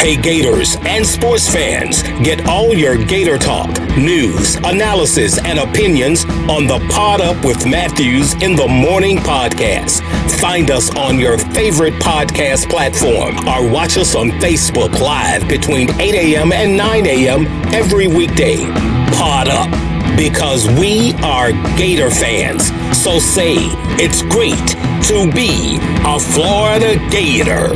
Hey Gators and sports fans, get all your Gator talk, news, analysis, and opinions on the Pod Up with Matthews in the Morning podcast. Find us on your favorite podcast platform or watch us on Facebook Live between 8 a.m. and 9 a.m. every weekday. Pod Up, because we are Gator fans. So say, it's great to be a Florida Gator.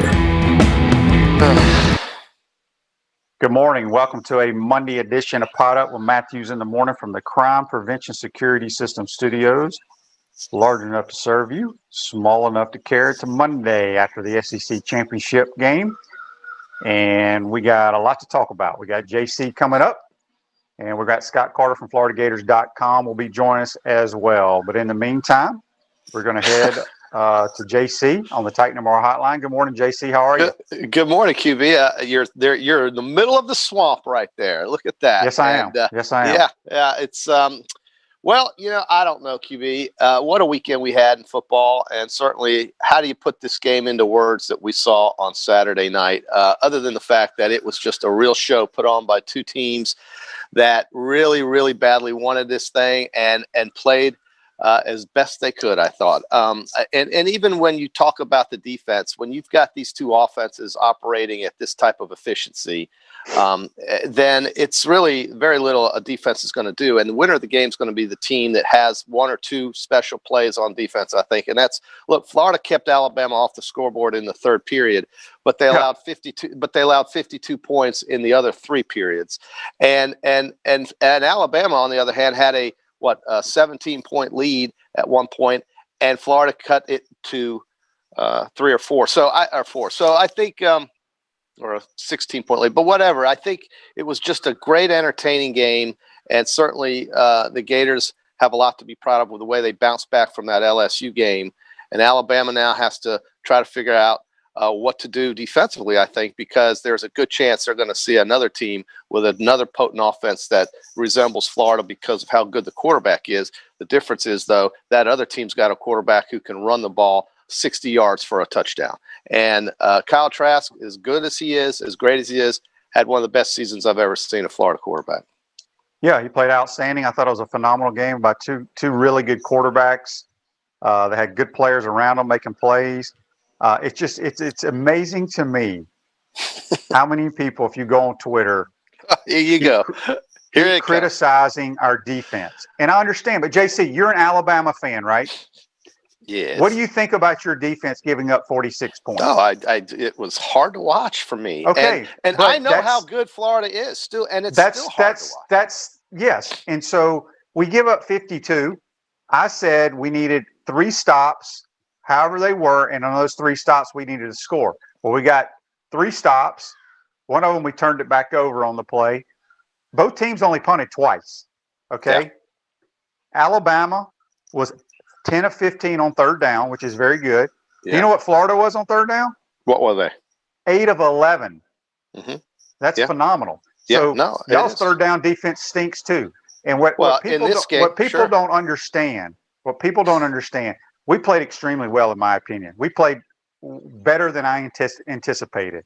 Good morning. Welcome to a Monday edition of Pod Up with Matthews in the Morning from the Crime Prevention Security System Studios. Large enough to serve you, small enough to carry. It's a Monday after the SEC championship game, and we got a lot to talk about. We got JC coming up, and we got Scott Carter from FloridaGators.com will be joining us as well. But in the meantime, we're going to head to JC on the Titan Tomorrow hotline. Good morning, JC. How are you? Good morning, QB. You're there. You're in the middle of the swamp right there. Look at that. Yes, I am. Yes, I am. Yeah. It's well, I don't know, QB. What a weekend we had in football, and certainly, how do you put this game into words that we saw on Saturday night? Other than the fact that it was just a real show put on by two teams that really, really badly wanted this thing and played as best they could, I thought. And even when you talk about the defense, when you've got these two offenses operating at this type of efficiency, then it's really very little a defense is going to do. And the winner of the game is going to be the team that has one or two special plays on defense, I think. And that's, look, Florida kept Alabama off the scoreboard in the third period, but they allowed 52 points in the other three periods. And Alabama, on the other hand, had a 17-point lead at one point, and Florida cut it to 3 or 4. So I think, or a 16-point lead, but whatever. I think it was just a great, entertaining game, and certainly the Gators have a lot to be proud of with the way they bounced back from that LSU game. And Alabama now has to try to figure out what to do defensively, I think, because there's a good chance they're going to see another team with another potent offense that resembles Florida because of how good the quarterback is. The difference is, though, that other team's got a quarterback who can run the ball 60 yards for a touchdown. And Kyle Trask, as good as he is, as great as he is, had one of the best seasons I've ever seen a Florida quarterback. Yeah, he played outstanding. I thought it was a phenomenal game by two really good quarterbacks. They had good players around them making plays. It's amazing to me how many people, if you go on Twitter, here you go, criticizing our defense. And I understand, but JC, you're an Alabama fan, right? Yes. What do you think about your defense giving up 46 points? Oh, it was hard to watch for me. Okay, and I know how good Florida is still, and it's still hard to watch. Yes, and so we give up 52. I said we needed 3 stops. However they were, and on those 3 stops, we needed to score. Well, we got 3 stops. One of them, we turned it back over on the play. Both teams only punted twice, okay? Yeah. Alabama was 10 of 15 on third down, which is very good. Yeah. Do you know what Florida was on third down? What were they? 8 of 11. Mm-hmm. That's phenomenal. So y'all's third down defense stinks too. And what people don't understand, we played extremely well, in my opinion. We played better than I anticipated.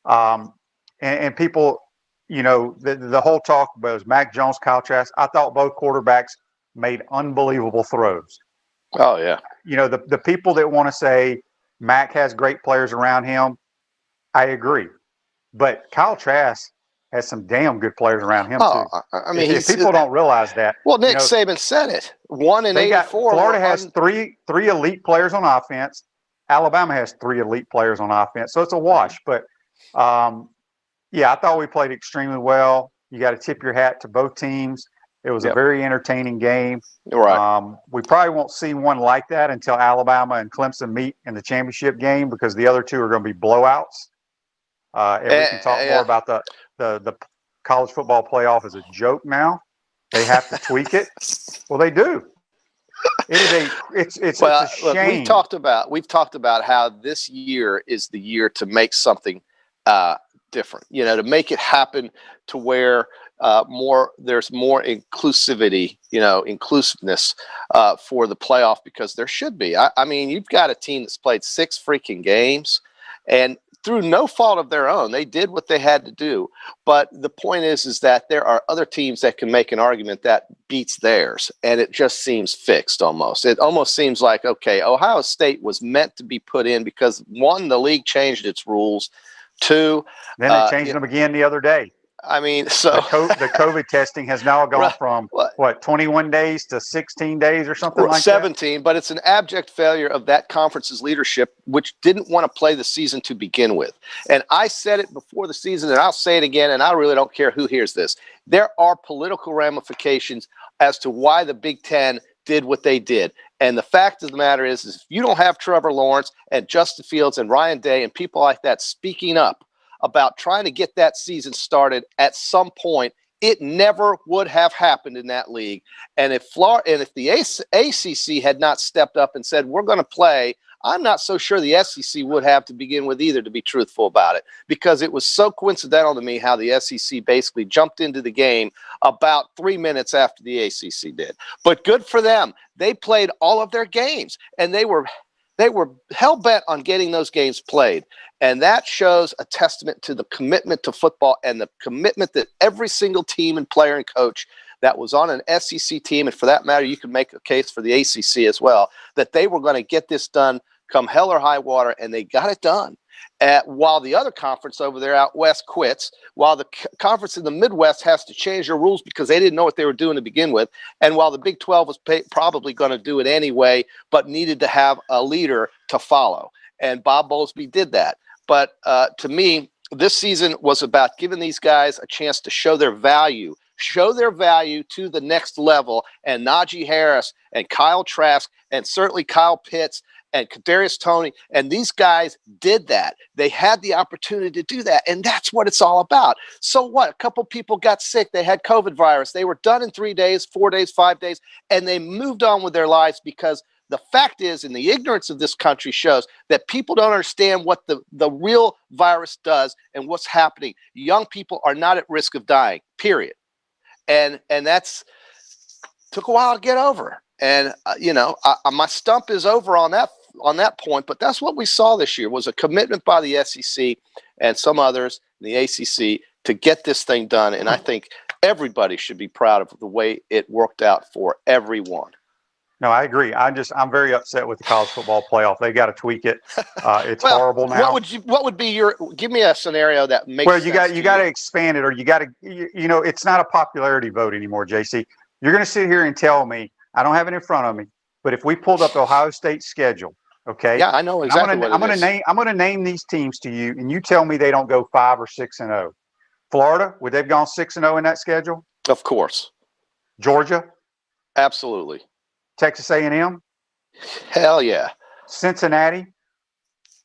And people, the whole talk was Mac Jones, Kyle Trask. I thought both quarterbacks made unbelievable throws. Oh, yeah. The people that want to say Mac has great players around him, I agree. But Kyle Trask has some damn good players around him, too. I mean, if people don't realize that. Well, Nick Saban said it. 1 and 84. Florida has three elite players on offense. Alabama has 3 elite players on offense. So it's a wash. But, I thought we played extremely well. You got to tip your hat to both teams. It was a very entertaining game. Right. We probably won't see one like that until Alabama and Clemson meet in the championship game because the other two are going to be blowouts. And we can talk more about the college football playoff as a joke now. They have to tweak it. Well, they do. It's a shame. Look, we've talked about how this year is the year to make something different. To make it happen to where there's more inclusivity, inclusiveness for the playoff, because there should be. I mean, you've got a team that's played 6 freaking games, and through no fault of their own. They did what they had to do. But the point is that there are other teams that can make an argument that beats theirs, and it just seems fixed almost. It almost seems like, okay, Ohio State was meant to be put in because, one, the league changed its rules. Two, then they changed them again the other day. I mean, so the COVID testing has now gone from 21 days to 16 days or something like 17, but it's an abject failure of that conference's leadership, which didn't want to play the season to begin with. And I said it before the season, and I'll say it again, and I really don't care who hears this. There are political ramifications as to why the Big Ten did what they did. And the fact of the matter is if you don't have Trevor Lawrence and Justin Fields and Ryan Day and people like that speaking up about trying to get that season started at some point, it never would have happened in that league. And if the ACC had not stepped up and said, we're going to play, I'm not so sure the SEC would have to begin with either, to be truthful about it, because it was so coincidental to me how the SEC basically jumped into the game about 3 minutes after the ACC did. But good for them. They played all of their games, and they were hell-bent on getting those games played. And that shows a testament to the commitment to football and the commitment that every single team and player and coach that was on an SEC team, and for that matter, you could make a case for the ACC as well, that they were going to get this done come hell or high water, and they got it done. While the other conference over there out west quits, while the conference in the Midwest has to change their rules because they didn't know what they were doing to begin with, and while the Big 12 was probably going to do it anyway, but needed to have a leader to follow. And Bob Bowlesby did that. But to me, this season was about giving these guys a chance to show their value to the next level. And Najee Harris and Kyle Trask and certainly Kyle Pitts and Kadarius Toney, and these guys did that. They had the opportunity to do that, and that's what it's all about. So what? A couple people got sick. They had COVID virus. They were done in 3 days, 4 days, 5 days, and they moved on with their lives because the fact is, and the ignorance of this country shows, that people don't understand what the real virus does and what's happening. Young people are not at risk of dying, period. And that's took a while to get over. And, my stump is over on that point, but that's what we saw this year was a commitment by the SEC and some others in the ACC to get this thing done. And I think everybody should be proud of the way it worked out for everyone. No, I agree. I'm very upset with the college football playoff. They got to tweak it. It's horrible now. What would be give me a scenario that makes sense? Well, you got to expand it, or you got to, it's not a popularity vote anymore, JC. You're going to sit here and tell me, I don't have it in front of me, but if we pulled up the Ohio State schedule, okay? Yeah, I know exactly I'm going to name these teams to you, and you tell me they don't go 5 or 6-0. Florida, would they've gone 6-0 in that schedule? Of course. Georgia? Absolutely. Texas A&M? Hell yeah. Cincinnati?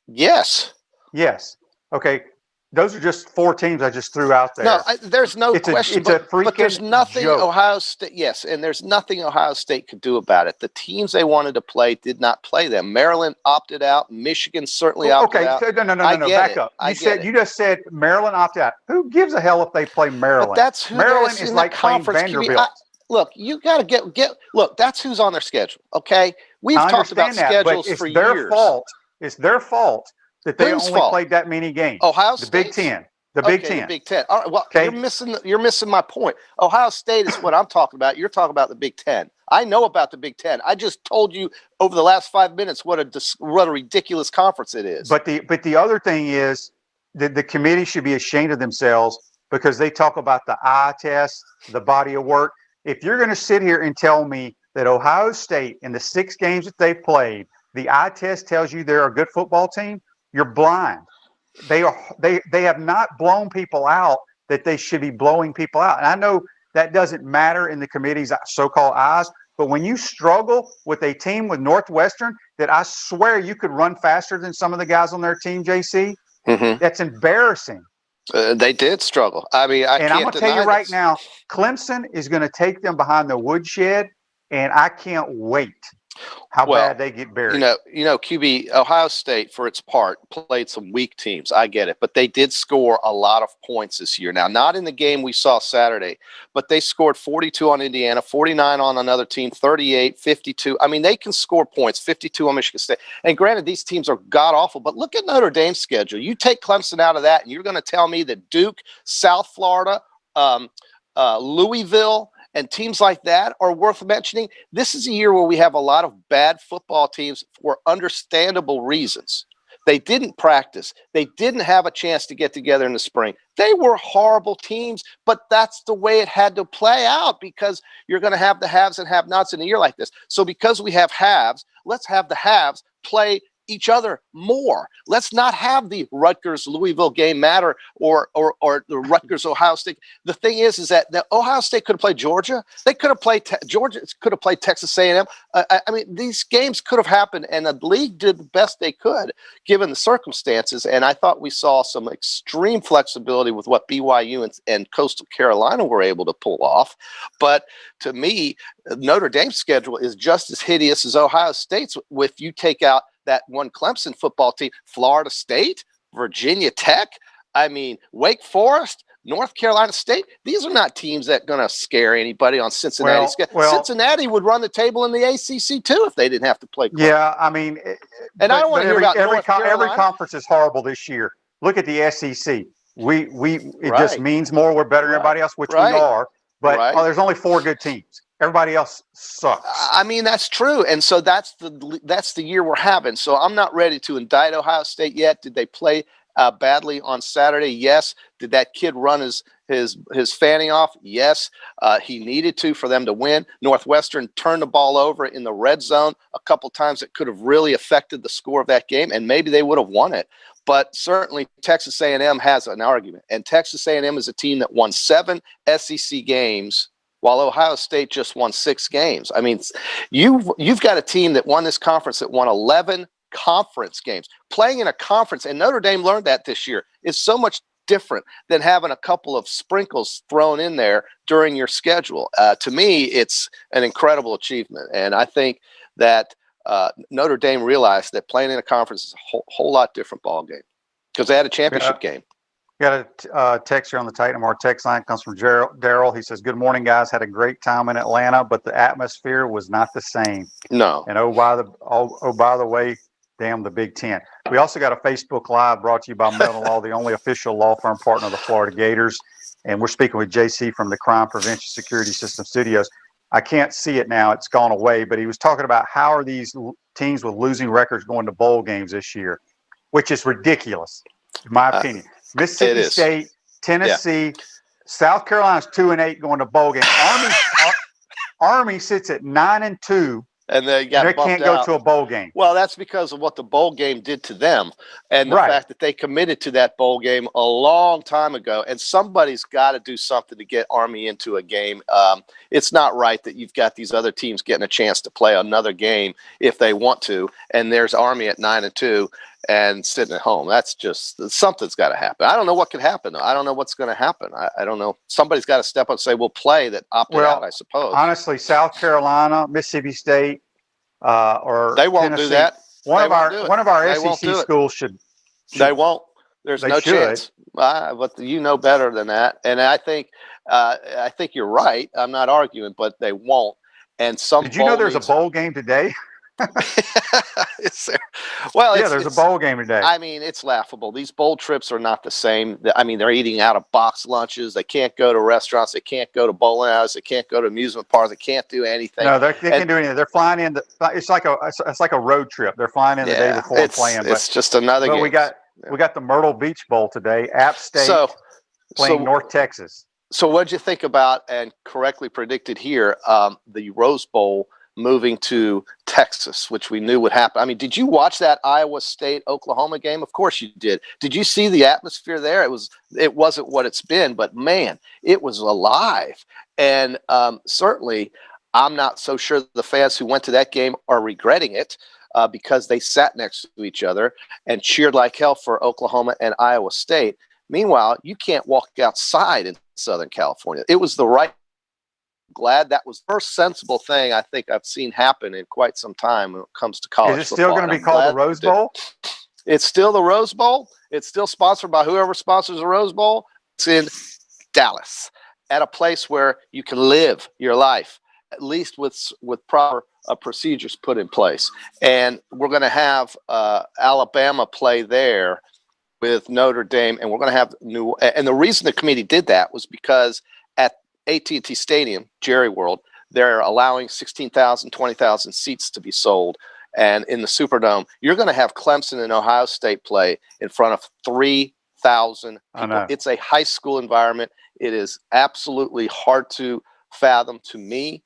Yes. Yes. Okay. Those are just 4 teams I just threw out there. No, there's no question. But there's nothing joke. Ohio State. Yes, and there's nothing Ohio State could do about it. The teams they wanted to play did not play them. Maryland opted out. Michigan certainly opted out. Okay, no. Back up. You just said Maryland opted out. Who gives a hell if they play Maryland? But that's who Maryland is like playing Vanderbilt. Look, you got to get. Look, that's who's on their schedule. Okay, we've talked about schedules for years. It's their fault that they only played that many games. Ohio State, the Big Ten. The Big Ten. All right. Well, you're missing my point. Ohio State is what I'm talking about. You're talking about the Big Ten. I know about the Big Ten. I just told you over the last 5 minutes what a ridiculous conference it is. But the other thing is that the committee should be ashamed of themselves because they talk about the eye test, the body of work. If you're going to sit here and tell me that Ohio State in the 6 games that they've played, the eye test tells you they're a good football team, you're blind. They have not blown people out that they should be blowing people out. And I know that doesn't matter in the committee's so-called eyes, but when you struggle with a team with Northwestern that I swear you could run faster than some of the guys on their team, JC, that's embarrassing. They did struggle. I mean, I'm going to tell you right now, Clemson is going to take them behind the woodshed, and I can't wait. how Well, bad they get buried. QB, Ohio State, for its part, played some weak teams. I get it. But they did score a lot of points this year. Now, not in the game we saw Saturday, but they scored 42 on Indiana, 49 on another team, 38, 52. I mean, they can score points, 52 on Michigan State. And granted, these teams are god-awful, but look at Notre Dame's schedule. You take Clemson out of that, and you're going to tell me that Duke, South Florida, Louisville, and teams like that are worth mentioning. This is a year where we have a lot of bad football teams for understandable reasons. They didn't practice. They didn't have a chance to get together in the spring. They were horrible teams, but that's the way it had to play out because you're going to have the haves and have-nots in a year like this. So because we have halves, let's have the halves play each other more. Let's not have the Rutgers-Louisville game matter or the Rutgers-Ohio State. The thing is that the Ohio State could have played Georgia. They could have played Georgia. Could have played Texas A&M. I mean, these games could have happened, and the league did the best they could given the circumstances. And I thought we saw some extreme flexibility with what BYU and Coastal Carolina were able to pull off. But to me, Notre Dame's schedule is just as hideous as Ohio State's if you take out that one Clemson football team, Florida State, Virginia Tech, Wake Forest, North Carolina State. These are not teams that are going to scare anybody on Cincinnati. Cincinnati would run the table in the ACC too if they didn't have to play Clemson. Yeah, I don't want to hear about North Carolina. Every conference is horrible this year. Look at the SEC. It just means more. We're better than everybody else, which we are. But there's only 4 good teams. Everybody else sucks. That's true. And so that's the year we're having. So I'm not ready to indict Ohio State yet. Did they play badly on Saturday? Yes. Did that kid run his fanny off? Yes. He needed to for them to win. Northwestern turned the ball over in the red zone a couple times that could have really affected the score of that game, and maybe they would have won it. But certainly Texas A&M has an argument. And Texas A&M is a team that won 7 SEC games while Ohio State just won 6 games. I mean, you've got a team that won this conference that won 11 conference games. Playing in a conference, and Notre Dame learned that this year, is so much different than having a couple of sprinkles thrown in there during your schedule. To me, it's an incredible achievement. And I think that Notre Dame realized that playing in a conference is a whole lot different ball game because they had a championship game. Got a text here on the Titan Mar text line. Comes from Daryl. He says, "Good morning, guys. Had a great time in Atlanta, but the atmosphere was not the same." No. And by the way, damn the Big Ten. We also got a Facebook Live brought to you by Melvin Law, the only official law firm partner of the Florida Gators. And we're speaking with JC from the Crime Prevention Security System Studios. I can't see it now; it's gone away. But he was talking about how are these teams with losing records going to bowl games this year, which is ridiculous, in my opinion. Mississippi State, Tennessee, South Carolina's 2-8 going to bowl game. Army sits at 9-2, and they can't go to a bowl game. Well, that's because of what the bowl game did to them, and the fact that they committed to that bowl game a long time ago. And somebody's got to do something to get Army into a game. It's not right that you've got these other teams getting a chance to play another game if they want to, and there's Army at 9-2. And sitting at home. That's just something's got to happen. I don't know what could happen. I don't know what's going to happen. I don't know. Somebody's got to step up and say, we'll play that opted out, I suppose. Honestly, South Carolina, Mississippi State, or they won't Tennessee, do that. One of our SEC schools should. They won't. There's no chance. But you know better than that. And I think you're right. I'm not arguing, but they won't. And did you know there's a bowl game today? Is there? Well, there's a bowl game today. I mean, it's laughable. These bowl trips are not the same. I mean, they're eating out of box lunches. They can't go to restaurants. They can't go to bowling alleys. They can't go to amusement parks. They can't do anything. No, they can't do anything. They're flying in. It's like a road trip. They're flying in the day before playing. It's just another game. We got the Myrtle Beach Bowl today. App State playing North Texas. So what did you think about, and correctly predicted here, the Rose Bowl moving to Texas, which we knew would happen? I mean, did you watch that Iowa State-Oklahoma game? Of course you did. Did you see the atmosphere there? It wasn't what it's been, but man, it was alive. And certainly, I'm not so sure the fans who went to that game are regretting it because they sat next to each other and cheered like hell for Oklahoma and Iowa State. Meanwhile, you can't walk outside in Southern California. It was the right glad that was the first sensible thing I think I've seen happen in quite some time when it comes to college football. Is it still going to be called the Rose Bowl? It's still the Rose Bowl. It's still sponsored by whoever sponsors the Rose Bowl. It's in Dallas, at a place where you can live your life, at least with proper procedures put in place. And we're going to have Alabama play there with Notre Dame, and we're going to have and the reason the committee did that was because at AT&T Stadium, Jerry World, they're allowing 16,000, 20,000 seats to be sold. And in the Superdome, you're going to have Clemson and Ohio State play in front of 3,000 people. It's a high school environment. It is absolutely hard to fathom to me,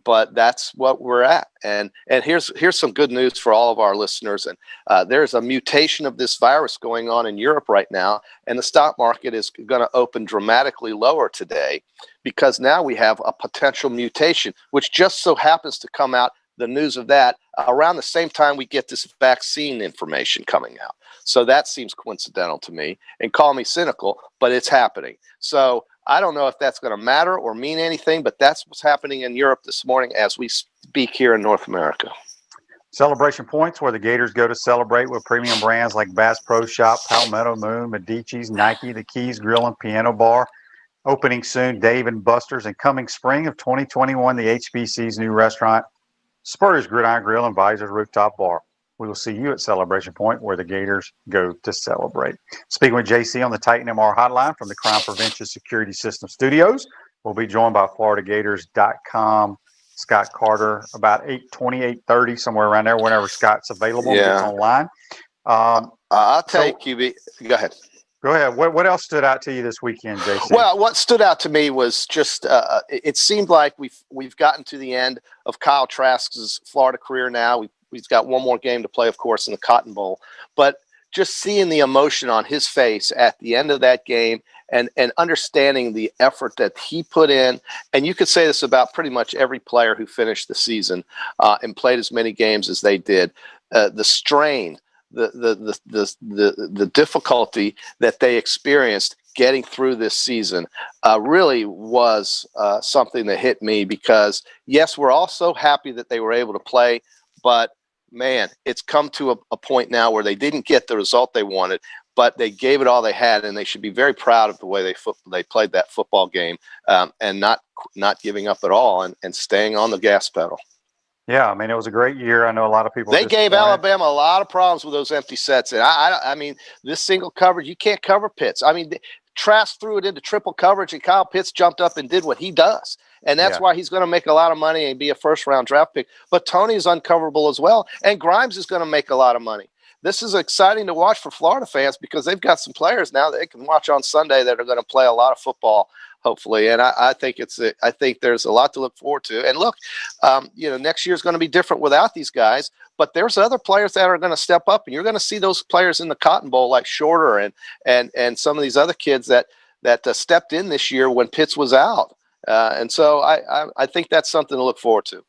but that's what we're at. And here's some good news for all of our listeners. And there's a mutation of this virus going on in Europe right now, and the stock market is going to open dramatically lower today because now we have a potential mutation, which just so happens to come out, the news of that, around the same time we get this vaccine information coming out. So that seems coincidental to me, and call me cynical, but it's happening. So I don't know if that's going to matter or mean anything, but that's what's happening in Europe this morning as we speak here in North America. Celebration Points, where the Gators go to celebrate with premium brands like Bass Pro Shop, Palmetto Moon, Medici's, Nike, The Keys Grill and Piano Bar. Opening soon, Dave & Buster's, and coming spring of 2021, the HBC's new restaurant, Spurrier's Gridiron Grill and Visor's Rooftop Bar. We will see you at Celebration Point, where the Gators go to celebrate. Speaking with JC on the Titan MR hotline from the Crime Prevention Security System Studios, we'll be joined by FloridaGators.com Scott Carter about 8:20, 8:30, somewhere around there, whenever Scott's available. Yeah. It's online. I'll tell you, QB. Go ahead. Go ahead. What else stood out to you this weekend, JC? Well, what stood out to me was just it seemed like we've gotten to the end of Kyle Trask's Florida career now. We've got one more game to play, of course, in the Cotton Bowl. But just seeing the emotion on his face at the end of that game and understanding the effort that he put in, and you could say this about pretty much every player who finished the season and played as many games as they did, the strain, the difficulty that they experienced getting through this season really was something that hit me because, yes, we're all so happy that they were able to play, but man, it's come to a point now where they didn't get the result they wanted, but they gave it all they had, and they should be very proud of the way they played that football game and not giving up at all and staying on the gas pedal. Yeah, I mean, it was a great year. I know a lot of people. They gave Alabama a lot of problems with those empty sets. And I mean, this single coverage, you can't cover Pitts. I mean, Trask threw it into triple coverage, and Kyle Pitts jumped up and did what he does. And that's why he's going to make a lot of money and be a first-round draft pick. But Tony is uncoverable as well, and Grimes is going to make a lot of money. This is exciting to watch for Florida fans because they've got some players now that they can watch on Sunday that are going to play a lot of football, hopefully. And I think there's a lot to look forward to. And look, next year is going to be different without these guys, but there's other players that are going to step up, and you're going to see those players in the Cotton Bowl like Shorter and some of these other kids that stepped in this year when Pitts was out. And so I think that's something to look forward to.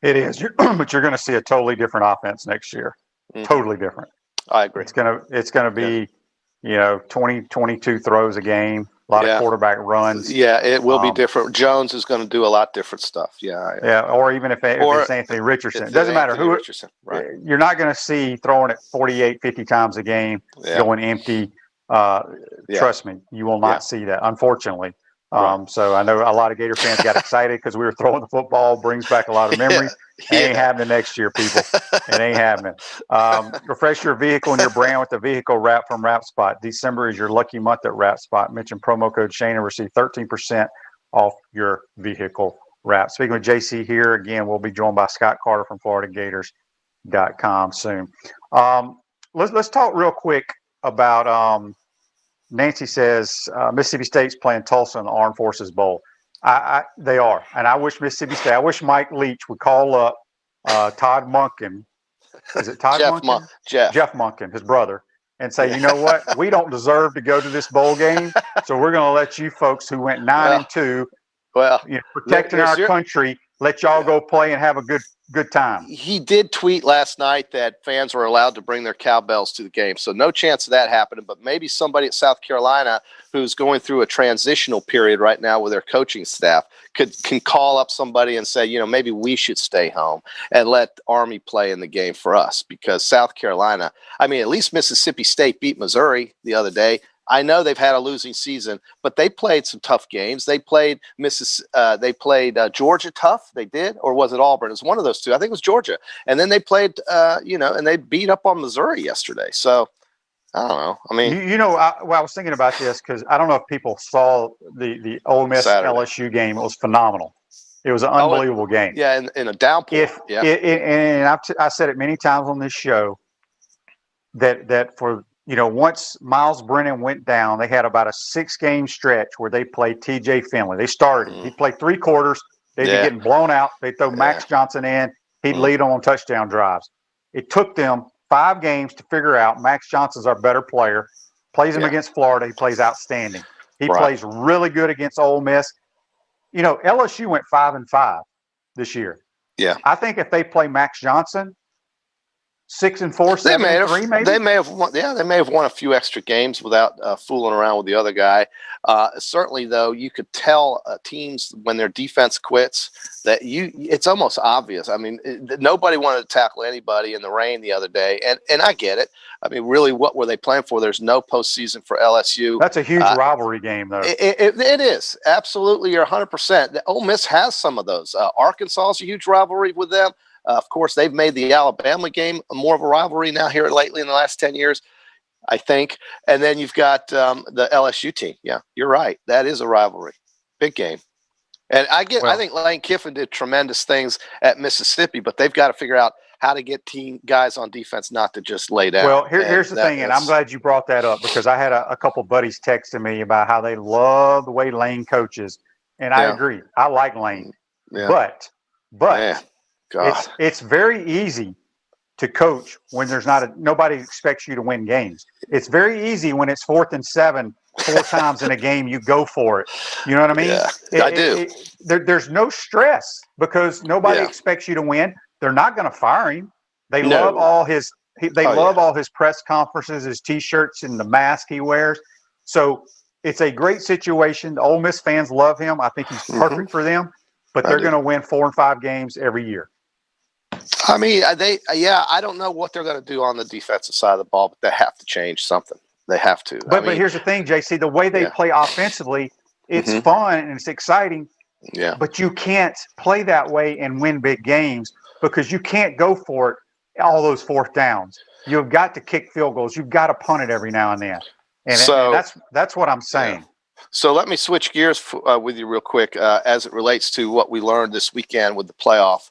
It is, but you're going to see a totally different offense next year. Mm-hmm. Totally different. I agree. It's gonna be, 20, 22 throws a game, a lot of quarterback runs. Yeah, it will be different. Jones is going to do a lot different stuff. Yeah. Or even if it's Anthony Richardson. It doesn't matter who. Richardson, right. You're not going to see throwing it 48, 50 times a game, going empty. Trust me, you will not see that, unfortunately. So I know a lot of Gator fans got excited because we were throwing the football, brings back a lot of memories. It ain't happening next year, people. It ain't happening. Refresh your vehicle and your brand with the vehicle wrap from Wrap Spot. December is your lucky month at Wrap Spot. Mention promo code Shane and receive 13% off your vehicle wrap. Speaking with JC here, again, we'll be joined by Scott Carter from FloridaGators.com soon. Let's talk real quick about Nancy says Mississippi State's playing Tulsa in the Armed Forces Bowl. They are. And I wish Mississippi State, I wish Mike Leach would call up Todd Monken. Is it Todd Monken? Jeff Monken, his brother, and say, you know what? We don't deserve to go to this bowl game, so we're going to let you folks who went 9-2, protecting our country, let y'all go play and have a good time. He did tweet last night that fans were allowed to bring their cowbells to the game. So no chance of that happening, but maybe somebody at South Carolina who's going through a transitional period right now with their coaching staff can call up somebody and say, maybe we should stay home and let Army play in the game for us, because South Carolina, at least Mississippi State beat Missouri the other day. I know they've had a losing season, but they played some tough games. They played Georgia tough. They did, or was it Auburn? It was one of those two. I think it was Georgia. And then they played, and they beat up on Missouri yesterday. So I don't know. I was thinking about this because I don't know if people saw the Ole Miss Saturday. LSU game. It was phenomenal. It was an unbelievable game. Yeah, in a downpour. And I said it many times on this show that for once Miles Brennan went down, they had about a 6-game stretch where they played TJ Finley. They started. He played 3 quarters. They'd be getting blown out. They'd throw Max Johnson in. He'd lead on touchdown drives. It took them 5 games to figure out Max Johnson's our better player. Plays him against Florida. He plays outstanding. He plays really good against Ole Miss. LSU went 5-5 this year. Yeah. I think if they play Max Johnson, 6-4, 7-3, maybe. They may have won. Yeah, they may have won a few extra games without fooling around with the other guy. Certainly, though, you could tell teams when their defense quits that it's almost obvious. Nobody wanted to tackle anybody in the rain the other day, and I get it. Really, what were they playing for? There's no postseason for LSU. That's a huge rivalry game, though. It is. Absolutely, you're 100%. Ole Miss has some of those. Arkansas is a huge rivalry with them. Of course, they've made the Alabama game more of a rivalry now here lately in the last 10 years, I think. And then you've got the LSU team. Yeah, you're right. That is a rivalry. Big game. And I think Lane Kiffin did tremendous things at Mississippi, but they've got to figure out how to get guys on defense not to just lay down. Well, here's the thing, and I'm glad you brought that up because I had a couple buddies texting me about how they love the way Lane coaches. And I agree. I like Lane. Yeah. But Man. it's very easy to coach when there's nobody expects you to win games. It's very easy when it's 4th and 7 4 times in a game, you go for it. You know what I mean? Yeah, I do. There's no stress because nobody expects you to win. They're not going to fire him. They love all his all his press conferences, his T-shirts, and the mask he wears. So it's a great situation. The Ole Miss fans love him. I think he's perfect for them. But they're going to win 4 and 5 games every year. I don't know what they're going to do on the defensive side of the ball, but they have to change something. They have to. But here's the thing, JC, the way they play offensively, it's fun and it's exciting. Yeah. But you can't play that way and win big games because you can't go for it all those 4th downs. You've got to kick field goals. You've got to punt it every now and then. And that's what I'm saying. Yeah. So let me switch gears with you real quick as it relates to what we learned this weekend with the playoff.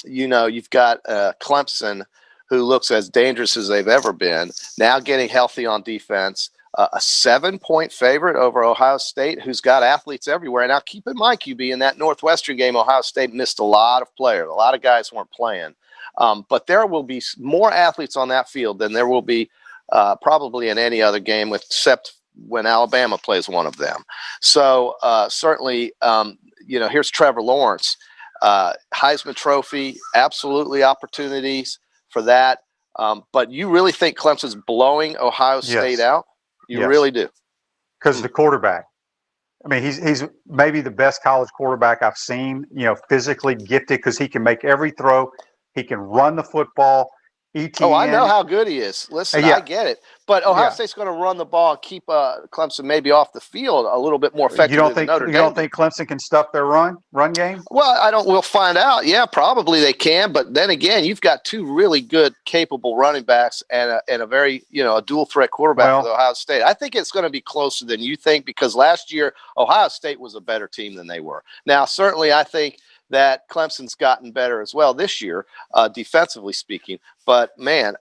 You've got Clemson, who looks as dangerous as they've ever been, now getting healthy on defense, a 7-point favorite over Ohio State, who's got athletes everywhere. Now, keep in mind, QB, in that Northwestern game, Ohio State missed a lot of players. A lot of guys weren't playing. But there will be more athletes on that field than there will be probably in any other game, except when Alabama plays one of them. So certainly, here's Trevor Lawrence. Heisman Trophy, absolutely opportunities for that. But you really think Clemson's blowing Ohio State out? You really do? Because the quarterback. He's maybe the best college quarterback I've seen, physically gifted because he can make every throw. He can run the football. ETN. Oh, I know how good he is. Listen, I get it. But Ohio State's going to run the ball and keep Clemson maybe off the field a little bit more effectively. You don't think Clemson can stuff their run game? Well, we'll find out. Yeah, probably they can. But then again, you've got 2 really good, capable running backs and a very, a dual threat quarterback with Ohio State. I think it's going to be closer than you think because last year Ohio State was a better team than they were. Now, certainly I think that Clemson's gotten better as well this year, defensively speaking. But man,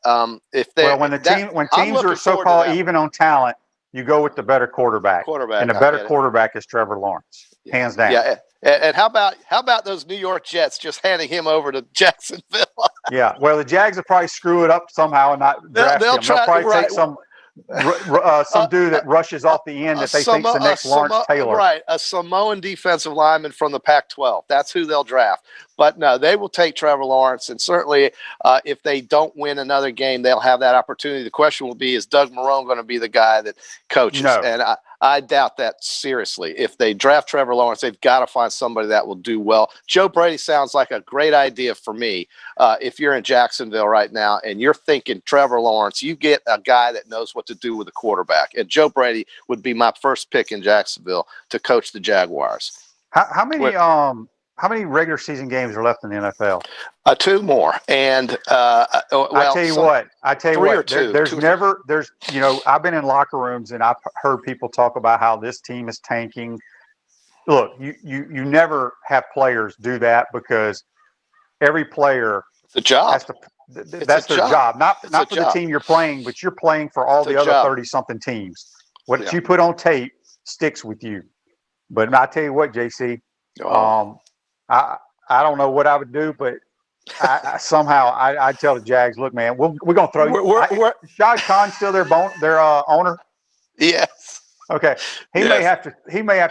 if they when teams are so-called even on talent, you go with the better quarterback. And the better quarterback is Trevor Lawrence, hands down. Yeah, and how about those New York Jets just handing him over to Jacksonville? Yeah, well, the Jags will probably screw it up somehow and not draft him. They'll probably take some dude that rushes off the end that they think's the next Lawrence Taylor. Right, a Samoan defensive lineman from the Pac-12. That's who they'll draft. But no, they will take Trevor Lawrence, and certainly if they don't win another game, they'll have that opportunity. The question will be, is Doug Marrone going to be the guy that coaches? No. And I doubt that seriously. If they draft Trevor Lawrence, they've got to find somebody that will do well. Joe Brady sounds like a great idea for me. If you're in Jacksonville right now and you're thinking Trevor Lawrence, you get a guy that knows what to do with a quarterback. And Joe Brady would be my first pick in Jacksonville to coach the Jaguars. How many regular season games are left in the NFL? 2 more. And I tell you what, I've been in locker rooms and I've heard people talk about how this team is tanking. Look, you never have players do that because every player the job has to. That's their job. Not for the team you're playing, but you're playing for all the other 30-something teams. What you put on tape sticks with you. But I tell you what, JC, I don't know what I would do, but I'd tell the Jags, look, man, we're going to throw you. Shad Khan's still their owner? Yes. Okay. He may have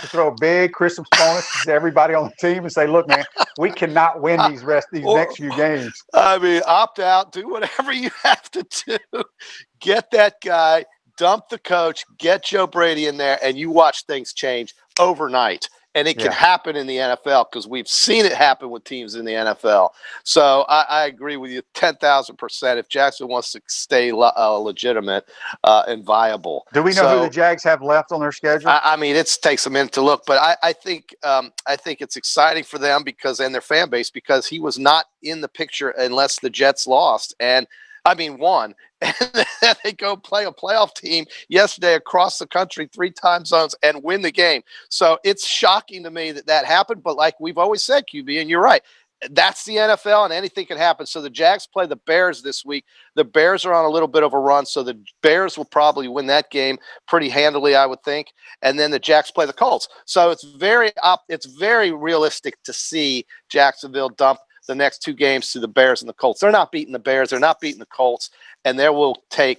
to throw a big Christmas bonus to everybody on the team and say, look, man, we cannot win these next few games. I mean, opt out, do whatever you have to do. Get that guy, dump the coach, get Joe Brady in there, and you watch things change overnight. And it can happen in the NFL because we've seen it happen with teams in the NFL. So I agree with you 10,000% if Jackson wants to stay legitimate and viable. Do we know who the Jags have left on their schedule? I mean, it takes a minute to look, but I think it's exciting for them and their fan base because he was not in the picture unless the Jets lost. And won. And then they go play a playoff team yesterday across the country, 3 time zones, and win the game. So it's shocking to me that happened. But like we've always said, QB, and you're right, that's the NFL and anything can happen. So the Jags play the Bears this week. The Bears are on a little bit of a run, so the Bears will probably win that game pretty handily, I would think. And then the Jags play the Colts. So it's very realistic to see Jacksonville dump the next 2 games to the Bears and the Colts. They're not beating the Bears. They're not beating the Colts, and they will have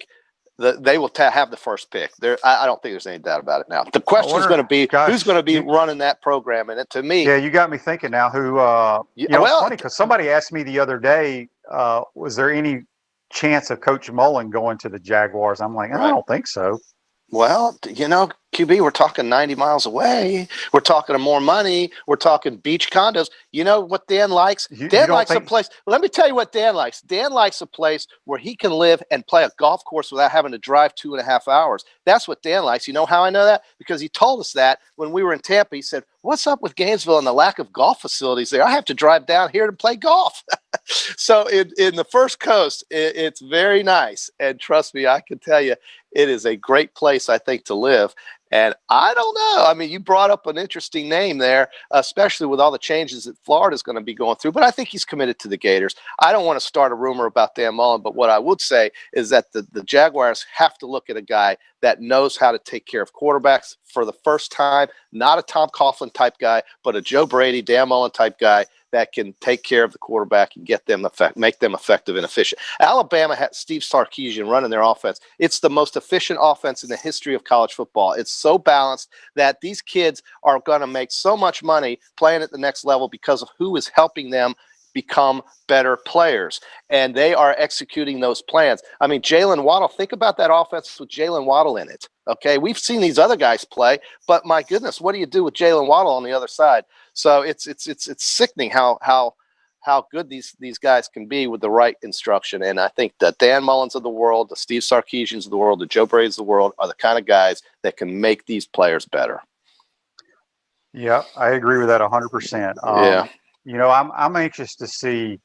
the first pick. I don't think there's any doubt about it now. The question is going to be who's going to be running that program, and to me, you got me thinking now. Who? It's funny because somebody asked me the other day, was there any chance of Coach Mullen going to the Jaguars? I'm like, I don't think so. Well, QB, we're talking 90 miles away. We're talking more money. We're talking beach condos. You know what Dan likes? Dan likes a place. Let me tell you what Dan likes. Dan likes a place where he can live and play a golf course without having to drive 2.5 hours. That's what Dan likes. You know how I know that? Because he told us that when we were in Tampa. He said, what's up with Gainesville and the lack of golf facilities there? I have to drive down here to play golf. So in the First Coast, it's very nice. And trust me, I can tell you, it is a great place, I think, to live. And I don't know. I mean, you brought up an interesting name there, especially with all the changes that Florida is going to be going through. But I think he's committed to the Gators. I don't want to start a rumor about Dan Mullen, but what I would say is that the Jaguars have to look at a guy that knows how to take care of quarterbacks for the first time, not a Tom Coughlin type guy, but a Joe Brady, Dan Mullen type guy that can take care of the quarterback and make them effective and efficient. Alabama had Steve Sarkisian running their offense. It's the most efficient offense in the history of college football. It's so balanced that these kids are going to make so much money playing at the next level because of who is helping them become better players. And they are executing those plans. I mean, Jalen Waddle, think about that offense with Jalen Waddle in it. Okay, we've seen these other guys play, but my goodness, what do you do with Jalen Waddle on the other side? So it's sickening how good these guys can be with the right instruction. And I think the Dan Mullins of the world, the Steve Sarkisians of the world, the Joe Brady's of the world are the kind of guys that can make these players better. Yeah, I agree with that 100%. I'm anxious to see,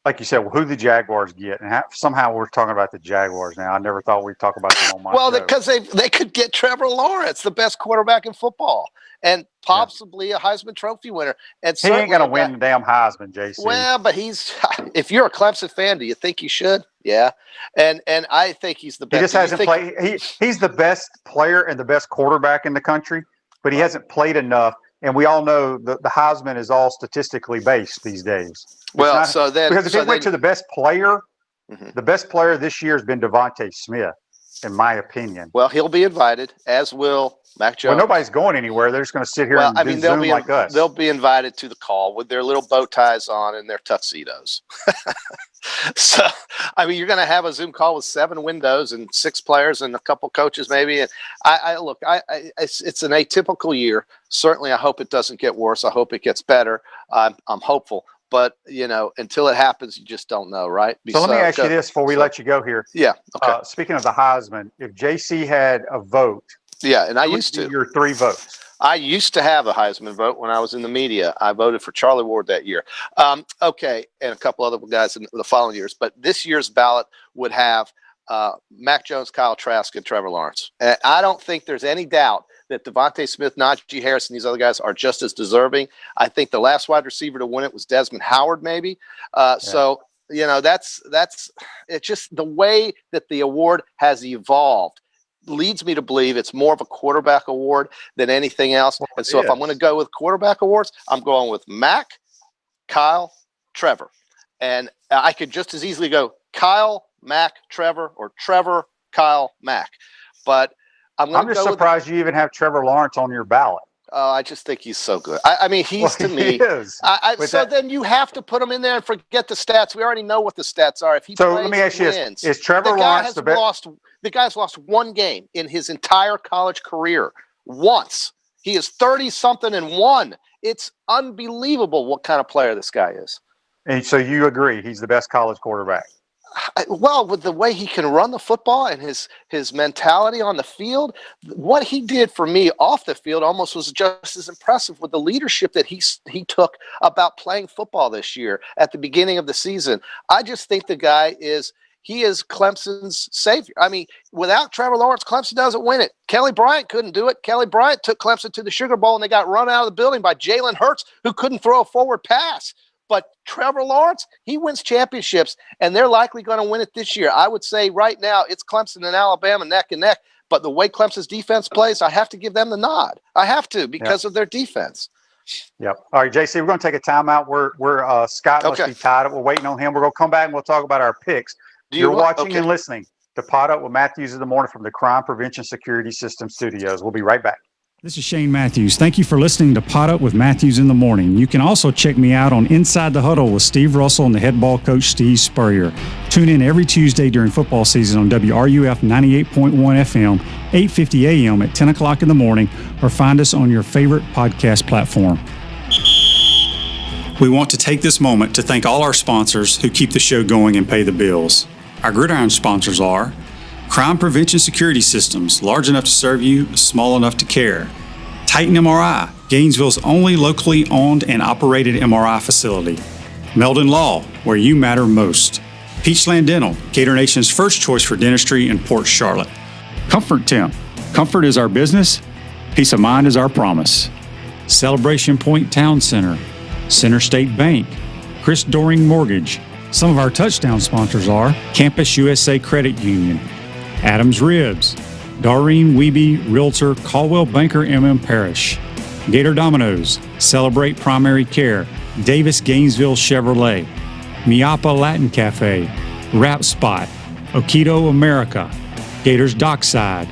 like you said, who the Jaguars get, and somehow we're talking about the Jaguars now. I never thought we'd talk about them on my show. Because they could get Trevor Lawrence, the best quarterback in football, and possibly a Heisman Trophy winner. And he ain't gonna win the damn Heisman, JC. Well, but if you're a Clemson fan, do you think he should? Yeah, and I think he's the best. He just hasn't played. He's the best player and the best quarterback in the country, but he hasn't played enough. And we all know the Heisman is all statistically based these days. Because if he went to the best player, the best player this year has been Devontae Smith. in my opinion. Well, he'll be invited, as will Mac Jones. Well, nobody's going anywhere. They're just going to sit here and do Zoom like us. They'll be invited to the call with their little bow ties on and their tuxedos. So, I mean, you're going to have a Zoom call with 7 windows and 6 players and a couple coaches maybe. And it's an atypical year. Certainly, I hope it doesn't get worse. I hope it gets better. I'm hopeful. But, until it happens, you just don't know, right? So let me ask you this before we let you go here. Yeah. Okay. Speaking of the Heisman, if JC had a vote, yeah, and I used to. Your 3 votes. I used to have a Heisman vote when I was in the media. I voted for Charlie Ward that year. Okay, and a couple other guys in the following years. But this year's ballot would have Mac Jones, Kyle Trask, and Trevor Lawrence. And I don't think there's any doubt that Devontae Smith, Najee Harris, and these other guys are just as deserving. I think the last wide receiver to win it was Desmond Howard, maybe. So, that's it's just the way that the award has evolved leads me to believe it's more of a quarterback award than anything else. Well, and so if I'm going to go with quarterback awards, I'm going with Mac, Kyle, Trevor. And I could just as easily go Kyle, Mac, Trevor, or Trevor, Kyle, Mac. But I'm just surprised you even have Trevor Lawrence on your ballot. I just think he's so good. I mean, he's to me. He is. Then you have to put him in there and forget the stats. We already know what the stats are. If he so plays, let me ask you wins, this: is Trevor Lawrence the best? The guy's lost 1 game in his entire college career. Once. He is 30-something and 1. It's unbelievable what kind of player this guy is. And so you agree he's the best college quarterback? Well, with the way he can run the football and his mentality on the field, what he did for me off the field almost was just as impressive with the leadership that he took about playing football this year at the beginning of the season. I just think the guy is Clemson's savior. I mean, without Trevor Lawrence, Clemson doesn't win it. Kelly Bryant couldn't do it. Kelly Bryant took Clemson to the Sugar Bowl, and they got run out of the building by Jalen Hurts, who couldn't throw a forward pass. But Trevor Lawrence, he wins championships, and they're likely going to win it this year. I would say right now it's Clemson and Alabama neck and neck. But the way Clemson's defense plays, I have to give them the nod. I have to because of their defense. Yep. All right, JC, we're going to take a timeout. We're Scott must be tied up. We're waiting on him. We're going to come back and we'll talk about our picks. You're watching and listening to Pot Up with Matthews in the Morning from the Crime Prevention Security System Studios. We'll be right back. This is Shane Matthews. Thank you for listening to Pot Up with Matthews in the Morning. You can also check me out on Inside the Huddle with Steve Russell and the head ball coach Steve Spurrier. Tune in every Tuesday during football season on WRUF 98.1 FM, 8:50 a.m. at 10 o'clock in the morning, or find us on your favorite podcast platform. We want to take this moment to thank all our sponsors who keep the show going and pay the bills. Our Gridiron sponsors are Crime Prevention Security Systems, large enough to serve you, small enough to care. Titan MRI, Gainesville's only locally owned and operated MRI facility. Meldon Law, where you matter most. Peachland Dental, Gator Nation's first choice for dentistry in Port Charlotte. Comfort Temp, comfort is our business, peace of mind is our promise. Celebration Point Town Center, Center State Bank, Chris Doring Mortgage. Some of our touchdown sponsors are Campus USA Credit Union, Adams Ribs, Doreen Wiebe Realtor, Caldwell Banker MM Parish, Gator Dominoes, Celebrate Primary Care, Davis Gainesville Chevrolet, Miapa Latin Cafe, Rap Spot, Okido America, Gators Dockside,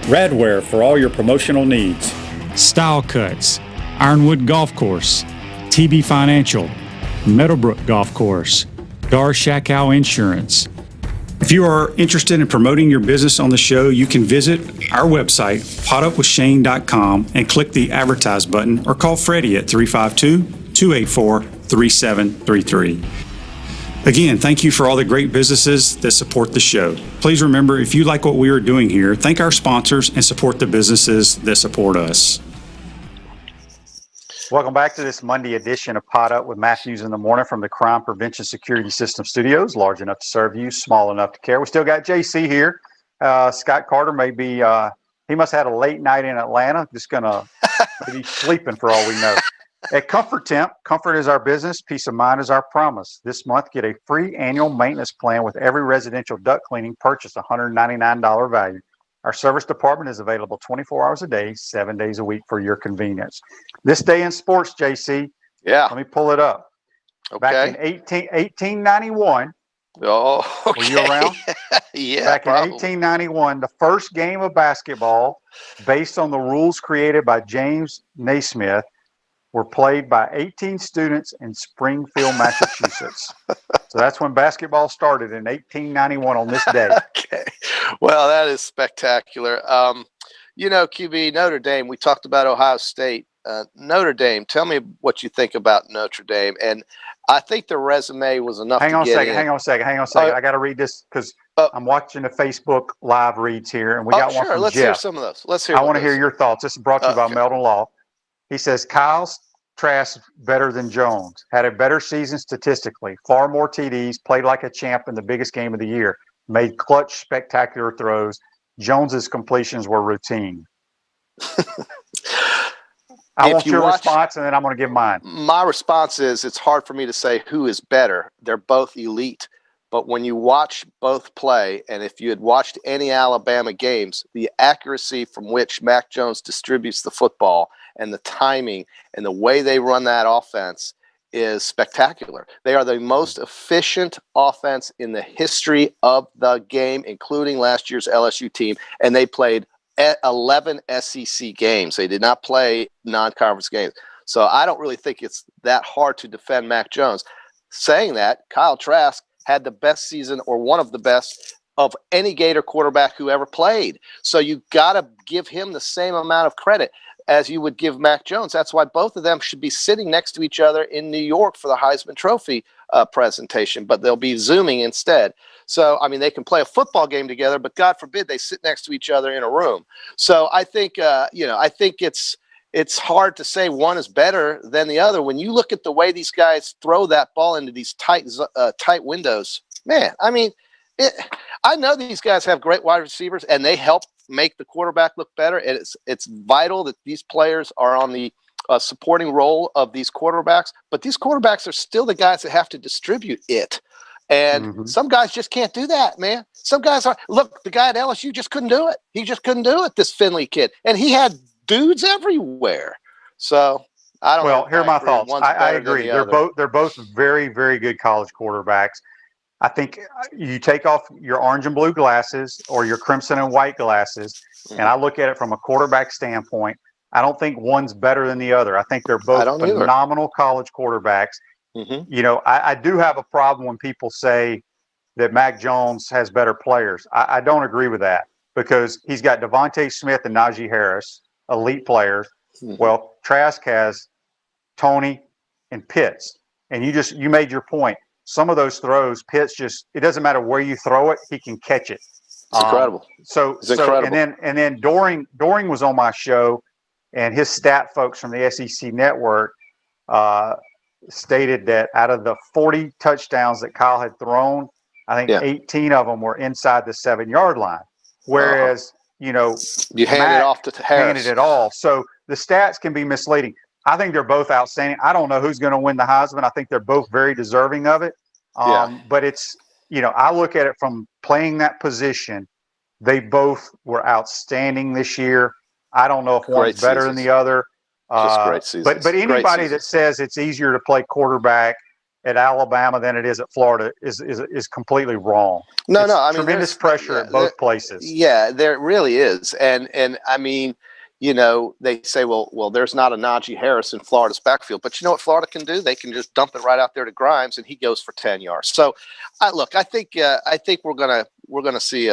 Radware for all your promotional needs, Style Cuts, Ironwood Golf Course, TB Financial, Meadowbrook Golf Course, Dar Shakow Insurance. If you are interested in promoting your business on the show, you can visit our website, potupwithshane.com, and click the Advertise button or call Freddie at 352-284-3733. Again, thank you for all the great businesses that support the show. Please remember, if you like what we are doing here, thank our sponsors and support the businesses that support us. Welcome back to this Monday edition of Pot Up with Matthews in the Morning from the Crime Prevention Security System Studios, large enough to serve you, small enough to care. We still got JC here. Scott Carter may be, he must have had a late night in Atlanta, just going to be sleeping for all we know. At Comfort Temp, comfort is our business, peace of mind is our promise. This month, get a free annual maintenance plan with every residential duct cleaning purchase, $199 value. Our service department is available 24 hours a day, 7 days a week for your convenience. This day in sports, JC. Yeah. Let me pull it up. Okay. Back in 1891, Oh, okay. Were you around? Yeah, Back in probably. 1891, the first game of basketball, based on the rules created by James Naismith, were played by 18 students in Springfield, Massachusetts. So that's when basketball started in 1891 on this day. Okay. Well, that is spectacular. QB, Notre Dame, we talked about Ohio State. Notre Dame, tell me what you think about Notre Dame. And I think the resume was enough Hang to on a get second. in. Hang on a second. I got to read this because I'm watching the Facebook live reads here, and we got one sure. from Let's Jeff. hear some of those. Let's hear. I want to hear your thoughts. This is brought to you by Okay. Meldon Law. He says Kyle Trask better than Jones, had a better season statistically, far more TDs, played like a champ in the biggest game of the year, made clutch, spectacular throws. Jones's completions were routine. I want your response, and then I'm going to give mine. My response is it's hard for me to say who is better. They're both elite. But when you watch both play, and if you had watched any Alabama games, the accuracy from which Mac Jones distributes the football and the timing and the way they run that offense is spectacular. They are the most efficient offense in the history of the game, including last year's LSU team, and they played 11 SEC games. They did not play non-conference games. So I don't really think it's that hard to defend Mac Jones. Saying that, Kyle Trask had the best season or one of the best of any Gator quarterback who ever played. So you got to give him the same amount of credit as you would give Mac Jones. That's why both of them should be sitting next to each other in New York for the Heisman Trophy presentation, but they'll be Zooming instead. So, I mean, they can play a football game together, but God forbid they sit next to each other in a room. So I think, I think it's hard to say one is better than the other. When you look at the way these guys throw that ball into these tight windows, man, I mean, I know these guys have great wide receivers, and they help make the quarterback look better. And it's vital that these players are on the supporting role of these quarterbacks. But these quarterbacks are still the guys that have to distribute it. And some guys just can't do that, man. Some guys are. Look, the guy at LSU just couldn't do it. He just couldn't do it, this Finley kid. And he had dudes everywhere. So I don't know. Well, here are my thoughts. I agree. They're both very, very good college quarterbacks. I think you take off your orange and blue glasses or your crimson and white glasses, and I look at it from a quarterback standpoint. I don't think one's better than the other. I think they're both phenomenal college quarterbacks. You know, I do have a problem when people say that Mac Jones has better players. I don't agree with that because he's got Devontae Smith and Najee Harris, elite players. Well, Trask has Tony and Pitts, and you made your point. Some of those throws, Pitts it doesn't matter where you throw it, he can catch it. It's incredible. It's incredible. And then Doring was on my show, and his stat folks from the SEC Network stated that out of the 40 touchdowns that Kyle had thrown, I think 18 of them were inside the 7-yard line. Whereas, you handed it off to Harris. Handed it all. So the stats can be misleading. I think they're both outstanding. I don't know who's going to win the Heisman. I think they're both very deserving of it. But it's, I look at it from playing that position. They both were outstanding this year. I don't know if one's better than the other. Just great seasons. But anybody that says it's easier to play quarterback at Alabama than it is at Florida is completely wrong. No, I mean, tremendous pressure at both places. Yeah, there really is. And I mean, they say, well, there's not a Najee Harris in Florida's backfield, but you know what Florida can do? They can just dump it right out there to Grimes, and he goes for 10 yards. So, I think we're gonna see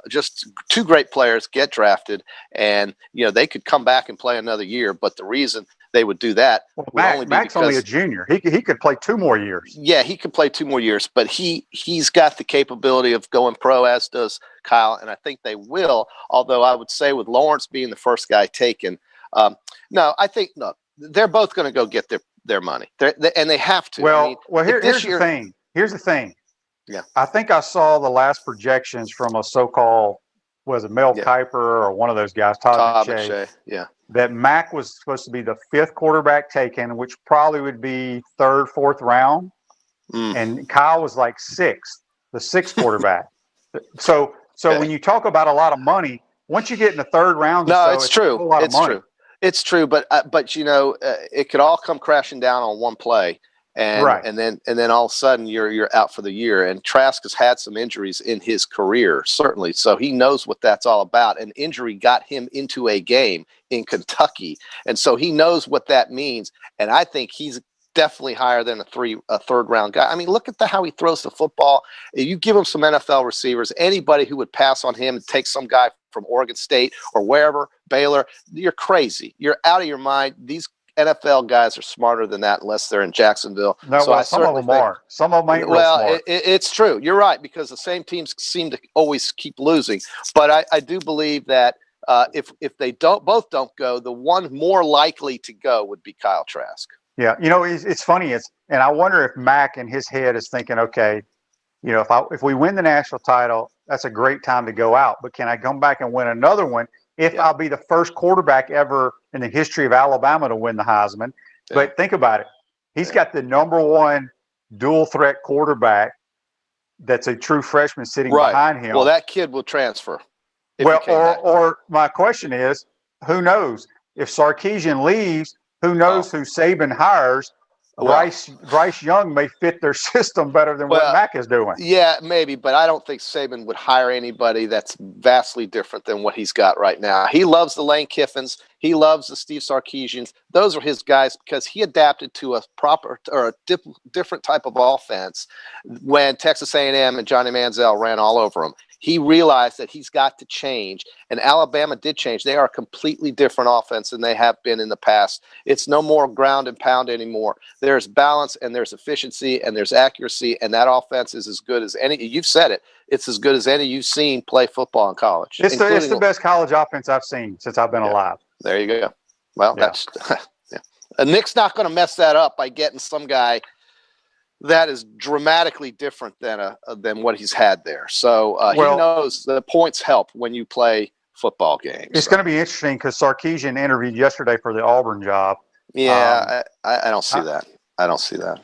just two great players get drafted, and they could come back and play another year. But the reason they would do that Mac's only a junior. He could play 2 more years. Yeah, he could play 2 more years, but he's got the capability of going pro, as does Kyle, and I think they will. Although I would say with Lawrence being the first guy taken, they're both going to go get their money, and they have to. Well, here's the thing. Yeah, I think I saw the last projections from a so-called Mel Kiper or one of those guys, Todd McShay. Yeah. That Mac was supposed to be the 5th quarterback taken, which probably would be 3rd, 4th round. And Kyle was like 6th, the 6th quarterback. So when you talk about a lot of money, once you get in the 3rd round, it's true. A lot of money. True. It's true, but it could all come crashing down on one play. and then all of a sudden you're out for the year. And Trask has had some injuries in his career, certainly, so he knows what that's all about. An injury got him into a game in Kentucky, and so he knows what that means. And I think he's definitely higher than a third round guy. I mean, look at how he throws the football. If you give him some NFL receivers, anybody who would pass on him and take some guy from Oregon State or wherever, Baylor, you're crazy. You're out of your mind. These NFL guys are smarter than that unless they're in Jacksonville. No, so well, some of them are. Some of them ain't real smart. It's true. You're right, because the same teams seem to always keep losing. But I do believe that if they both don't go, the one more likely to go would be Kyle Trask. Yeah, it's funny. And I wonder if Mac in his head is thinking, okay, if we win the national title, that's a great time to go out. But can I come back and win another one if I'll be the first quarterback ever in the history of Alabama to win the Heisman? Yeah. But think about it. He's got the number one dual threat quarterback that's a true freshman sitting behind him. Well, that kid will transfer. Well, or my question is, who knows? If Sarkisian leaves, who knows who Saban hires? Bryce Young may fit their system better than what Mac is doing. Yeah, maybe, but I don't think Saban would hire anybody that's vastly different than what he's got right now. He loves the Lane Kiffins. He loves the Steve Sarkisians. Those are his guys because he adapted to a different type of offense when Texas A&M and Johnny Manziel ran all over him. He realized that he's got to change, and Alabama did change. They are a completely different offense than they have been in the past. It's no more ground and pound anymore. There's balance, and there's efficiency, and there's accuracy, and that offense is as good as any. You've said it. It's as good as any you've seen play football in college. It's the best college offense I've seen since I've been alive. There you go. Well, that's Nick's not going to mess that up by getting some guy that is dramatically different than what he's had there. So he knows the points help when you play football games. It's going to be interesting because Sarkisian interviewed yesterday for the Auburn job. Yeah, I don't see that. I don't see that.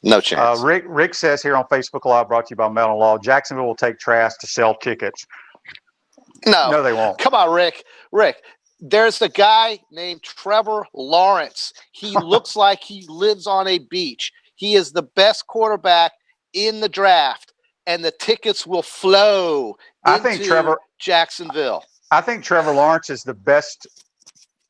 No chance. Rick says here on Facebook Live, brought to you by Mellon Law, Jacksonville will take Trask to sell tickets. No, they won't. Come on, Rick. There's a guy named Trevor Lawrence. He looks like he lives on a beach. He is the best quarterback in the draft, and the tickets will flow into Jacksonville. I think Trevor Lawrence is the best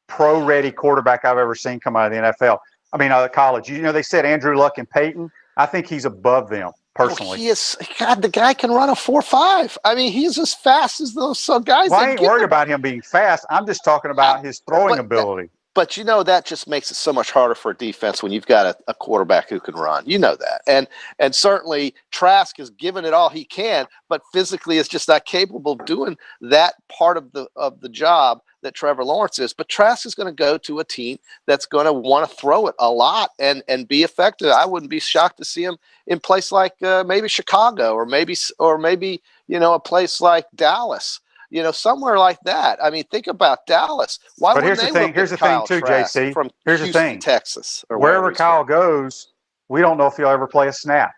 pro-ready quarterback I've ever seen come out of the NFL. I mean, college. They said Andrew Luck and Peyton. I think he's above them personally. The guy can run a 4.5. I mean, he's as fast as those guys. Well, I ain't worried about him being fast. I'm just talking about his throwing ability. But that just makes it so much harder for a defense when you've got a quarterback who can run. You know that. And certainly Trask has given it all he can, but physically is just not capable of doing that part of the job that Trevor Lawrence is. But Trask is going to go to a team that's going to want to throw it a lot and be effective. I wouldn't be shocked to see him in a place like maybe Chicago or maybe a place like Dallas. Somewhere like that. I mean, think about Dallas. Why wouldn't they look at Kyle Trask JC. From here's Houston, the thing, Texas, or wherever Kyle goes, we don't know if he'll ever play a snap.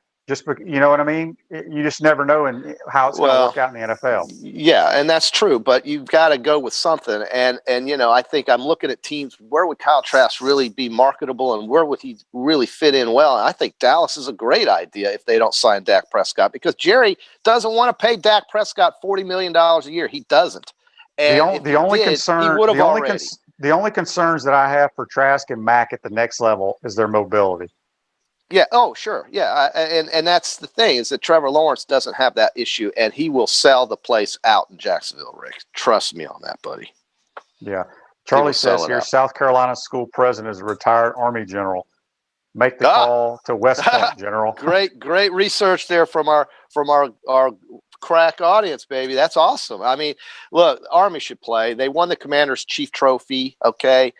You know what I mean? You just never know how it's going to work out in the NFL. Yeah, and that's true. But you've got to go with something. And I think I'm looking at teams. Where would Kyle Trask really be marketable, and where would he really fit in well? And I think Dallas is a great idea if they don't sign Dak Prescott, because Jerry doesn't want to pay Dak Prescott $40 million a year. He doesn't. And the only concerns that I have for Trask and Mack at the next level is their mobility. Yeah. Oh, sure. Yeah. And that's the thing, is that Trevor Lawrence doesn't have that issue, and he will sell the place out in Jacksonville, Rick. Trust me on that, buddy. Yeah. Charlie says here, South Carolina school president is a retired Army general. Make the call to West Point, General. Great research there from our crack audience, baby. That's awesome. I mean, look, Army should play. They won the Commander's Chief Trophy. Okay.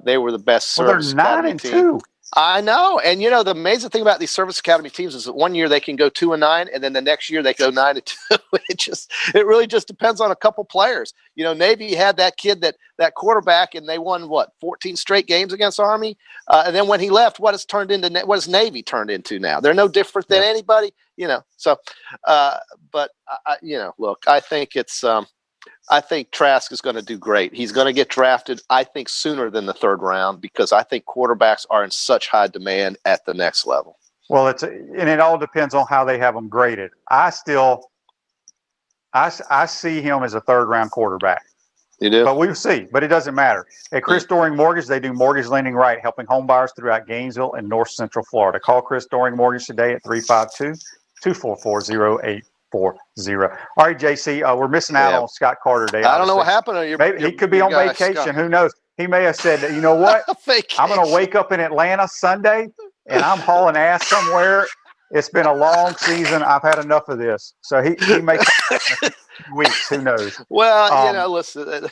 They were the best service academy team. 9-2. I know. And, the amazing thing about these service academy teams is that one year they can go 2-9, and then the next year they go 9-2. It really just depends on a couple players. Navy had that kid, that quarterback, and they won, 14 straight games against Army? And then when he left, what has Navy turned into now? They're no different than anybody, So, but, look, I think it's I think Trask is going to do great. He's going to get drafted, I think, sooner than the third round because I think quarterbacks are in such high demand at the next level. Well, and it all depends on how they have them graded. I see him as a third-round quarterback. You do? But we'll see. But it doesn't matter. At Chris Doring Mortgage, they do mortgage lending right, helping home buyers throughout Gainesville and North Central Florida. Call Chris Doring Mortgage today at 352-244-0840. All right, JC, we're missing out on Scott Carter today. I don't know what happened. Maybe he could be on vacation. Scott. Who knows? He may have said, you know what? I'm going to wake up in Atlanta Sunday, and I'm hauling ass somewhere. It's been a long season. I've had enough of this. So he may weeks. Who knows? Well, listen,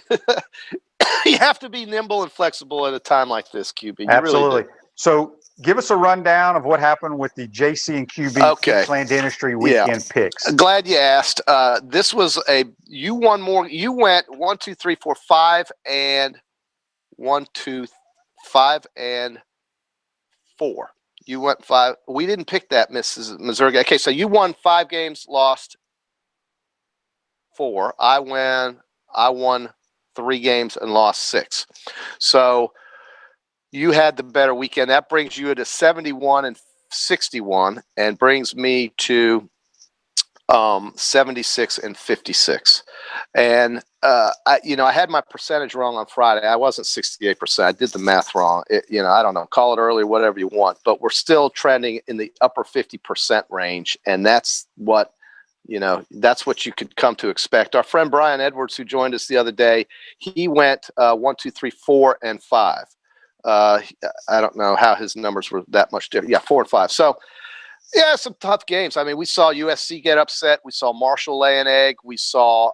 you have to be nimble and flexible at a time like this, QB. You absolutely. Really do. So give us a rundown of what happened with the JC and QB Plan Dentistry weekend picks. Glad you asked. This was you won more. You went 1, 2, 3, 4, 5, and 1, 2, 5 and 4. You went 5. We didn't pick that, Mrs. Missouri. Okay, so you won 5 games, lost 4. I won 3 games and lost 6. So you had the better weekend. That brings you to 71 and 61 and brings me to 76 and 56. And I had my percentage wrong on Friday. I wasn't 68%. I did the math wrong. I don't know. Call it early, whatever you want. But we're still trending in the upper 50% range, and that's what you could come to expect. Our friend Brian Edwards, who joined us the other day, he went 1, 2, 3, 4, and 5. I don't know how his numbers were that much different. Yeah, 4 and 5. So, yeah, some tough games. I mean, we saw USC get upset. We saw Marshall lay an egg. We saw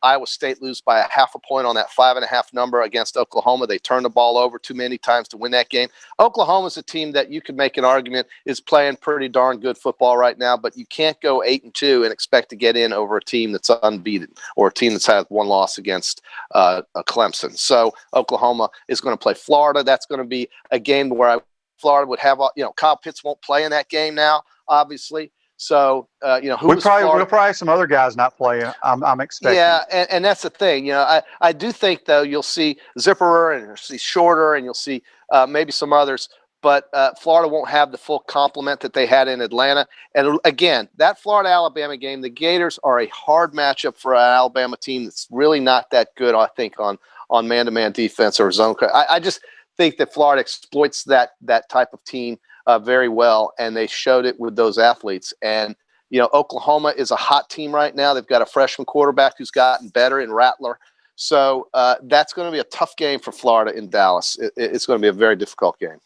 Iowa State lose by 0.5 point on that 5.5 number against Oklahoma. They turned the ball over too many times to win that game. Oklahoma's a team that you could make an argument is playing pretty darn good football right now, but you can't go 8-2 and expect to get in over a team that's unbeaten or a team that's had 1 loss against Clemson. So Oklahoma is going to play Florida. That's going to be a game where Florida would have, Kyle Pitts won't play in that game now, obviously. So, we'll probably some other guys not playing. I'm expecting. Yeah, and that's the thing. I do think though you'll see Zipperer and you'll see Shorter and you'll see maybe some others, but Florida won't have the full complement that they had in Atlanta. And again, that Florida-Alabama game, the Gators are a hard matchup for an Alabama team that's really not that good, I think, on man-to-man defense or zone. I just think that Florida exploits that type of team very well, and they showed it with those athletes. And Oklahoma is a hot team right now. They've got a freshman quarterback who's gotten better in Rattler. So that's going to be a tough game for Florida in Dallas. It's going to be a very difficult game.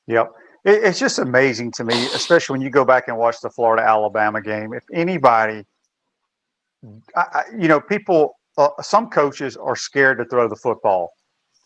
Yep. It's just amazing to me, especially when you go back and watch the Florida-Alabama game. If anybody, people, some coaches are scared to throw the football.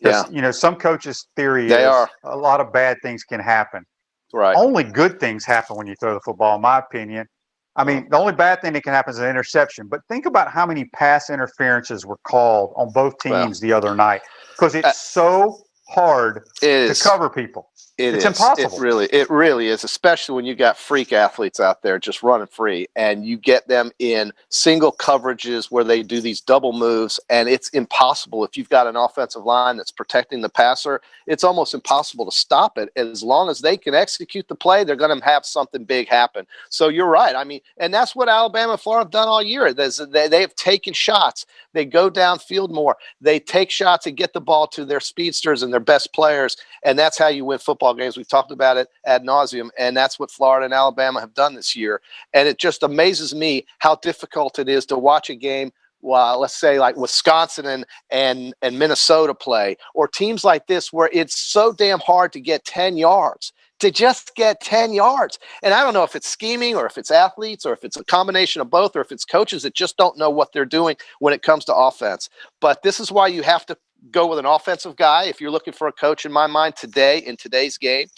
Yeah. Some coaches' theory is a lot of bad things can happen. Right. Only good things happen when you throw the football, in my opinion. I mean, the only bad thing that can happen is an interception. But think about how many pass interferences were called on both teams the other night, because it's so hard to cover people. It's impossible. It really is, especially when you got freak athletes out there just running free and you get them in single coverages where they do these double moves, and it's impossible. If you've got an offensive line that's protecting the passer, it's almost impossible to stop it. As long as they can execute the play, they're going to have something big happen. So you're right. I mean, and that's what Alabama and Florida have done all year. They have taken shots. They go downfield more. They take shots and get the ball to their speedsters and their best players, and that's how you win football games. We've talked about it ad nauseum, and that's what Florida and Alabama have done this year. And it just amazes me how difficult it is to watch a game, let's say like Wisconsin and Minnesota play, or teams like this where it's so damn hard to get 10 yards. To just get 10 yards. And I don't know if it's scheming or if it's athletes or if it's a combination of both or if it's coaches that just don't know what they're doing when it comes to offense. But this is why you have to go with an offensive guy if you're looking for a coach, in my mind, today in today's game.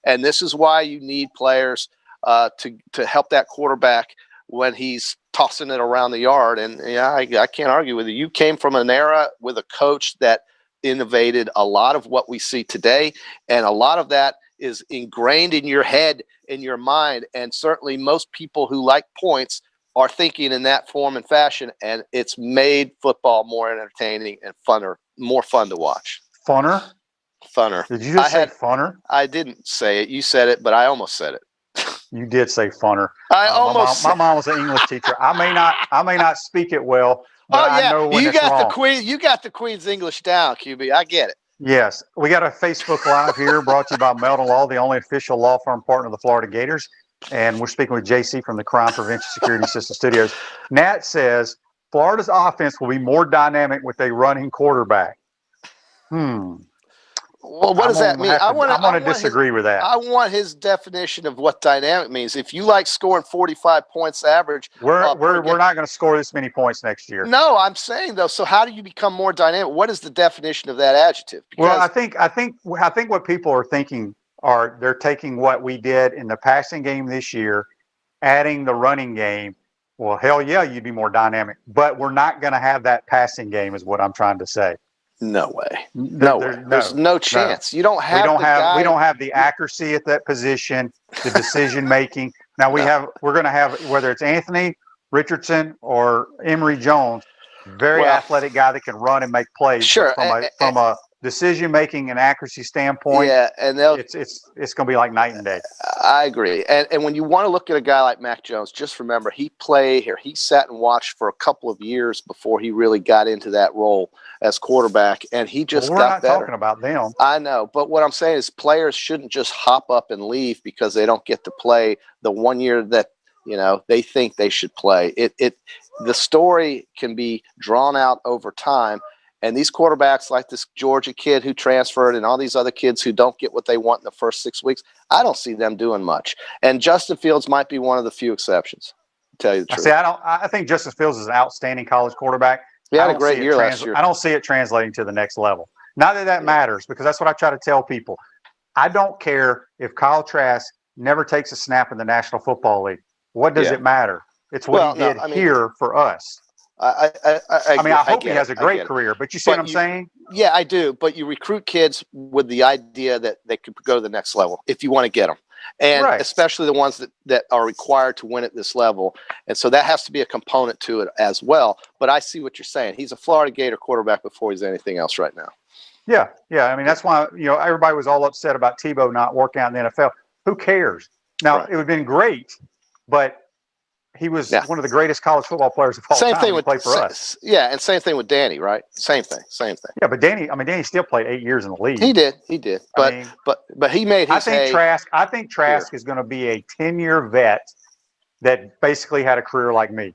And this is why you need players to help that quarterback when he's tossing it around the yard. And I can't argue with you. You came from an era with a coach that innovated a lot of what we see today, and a lot of that is ingrained in your head, in your mind, and certainly most people who like points are thinking in that form and fashion, and it's made football more entertaining and more fun to watch. Funner? Funner. Did you just say funner? I didn't say it. You said it, but I almost said it. You did say funner. My mom was an English teacher. I may not speak it well, but I know when it's wrong. You got the Queen's English down, QB. I get it. Yes. We got a Facebook Live here brought to you by Meldon Law, the only official law firm partner of the Florida Gators. And we're speaking with JC from the Crime Prevention Security System Studios. Nat says Florida's offense will be more dynamic with a running quarterback. Well, what does that mean? I want to disagree with that. I want his definition of what dynamic means. If you like scoring 45 points average, we're not going to score this many points next year. No, I'm saying though. So how do you become more dynamic? What is the definition of that adjective? Well, I think what people are thinking are they're taking what we did in the passing game this year, adding the running game. Well, hell yeah, you'd be more dynamic, but we're not going to have that passing game, is what I'm trying to say. No way. There's no chance. You don't have. We don't have the accuracy at that position, the decision making. Now we're going to have, whether it's Anthony Richardson or Emory Jones, very athletic guy that can run and make plays. Sure. From a decision making and accuracy standpoint, and it's going to be like night and day. I agree. And when you want to look at a guy like Mac Jones, just remember he sat and watched for a couple of years before he really got into that role as quarterback, and he just got better. We're not talking about them. I know, but what I'm saying is players shouldn't just hop up and leave because they don't get to play the 1 year that they think they should play. The story can be drawn out over time. And these quarterbacks like this Georgia kid who transferred and all these other kids who don't get what they want in the first 6 weeks, I don't see them doing much. And Justin Fields might be one of the few exceptions, to tell you the truth. I think Justin Fields is an outstanding college quarterback. He had a great year last year. I don't see it translating to the next level. Not that matters, because that's what I try to tell people. I don't care if Kyle Trask never takes a snap in the National Football League. What does it matter? It's what he did here for us. I hope he has a great career, but you see what I'm saying? Yeah, I do. But you recruit kids with the idea that they could go to the next level if you want to get them. And especially the ones that are required to win at this level. And so that has to be a component to it as well. But I see what you're saying. He's a Florida Gator quarterback before he's anything else right now. Yeah. I mean, that's why, everybody was all upset about Tebow not working out in the NFL. Who cares? Now, it would have been great, but he was one of the greatest college football players of all time. Same thing with play for us. Yeah, and same thing with Danny, right? Same thing. Yeah, but Danny still played 8 years in the league. He did. But he made his I think Trask is going to be a 10-year vet that basically had a career like me.